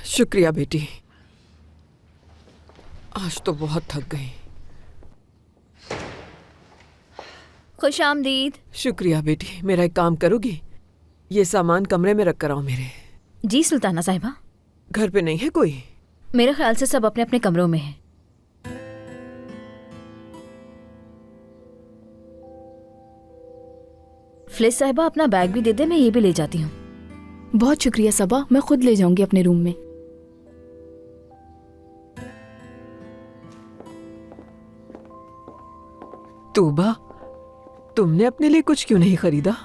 शुक्रिया बेटी, आज तो बहुत थक गई। खुश आमदीद। शुक्रिया बेटी, मेरा एक काम करोगी? ये सामान कमरे में रख कर आओ मेरे। जी सुल्ताना साहिबा। घर पे नहीं है कोई? मेरे ख्याल से सब अपने अपने कमरों में हैं। फ्लिस साहिबा, अपना बैग भी दे दे, मैं ये भी ले जाती हूँ। बहुत शुक्रिया सबा, मैं खुद ले जाऊंगी अपने रूम में। तूबा, तुमने अपने लिए कुछ क्यों नहीं खरीदा?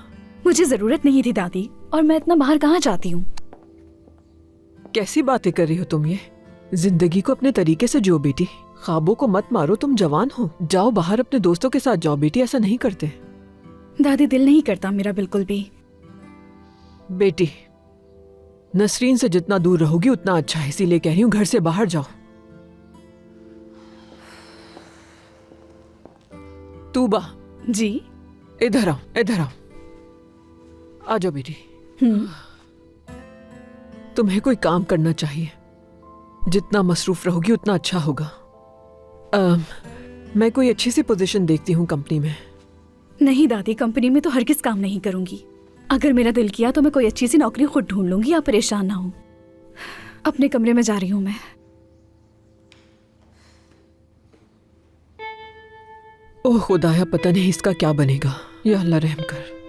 मुझे जरूरत नहीं थी दादी, और मैं इतना बाहर कहाँ जाती हूँ। कैसी बातें कर रही हो तुम ये? जिंदगी को अपने तरीके से जियो बेटी, ख्वाबों को मत मारो, तुम जवान हो। जाओ बाहर अपने दोस्तों के साथ जाओ बेटी, ऐसा नहीं करते। दादी, दिल नहीं करता मेरा बिल्कुल भी। बेटी, नसरीन से जितना दूर रहोगी उतना अच्छा है, इसीलिए कह रही हूँ घर से बाहर जाओ। तूबा जी। इधर आओ, इधर आओ, आ जाओ बेटी। तुम्हें कोई काम करना चाहिए, जितना मसरूफ रहोगी उतना अच्छा होगा। मैं कोई अच्छी सी पोजीशन देखती हूँ कंपनी में। नहीं दादी, कंपनी में तो हरगिज काम नहीं करूंगी। अगर मेरा दिल किया तो मैं कोई अच्छी सी नौकरी खुद ढूंढ लूंगी, आप परेशान ना हो। अपने कमरे में जा रही हूँ मैं। ओह खुदाया, पता नहीं इसका क्या बनेगा। या अल्लाह रहम कर।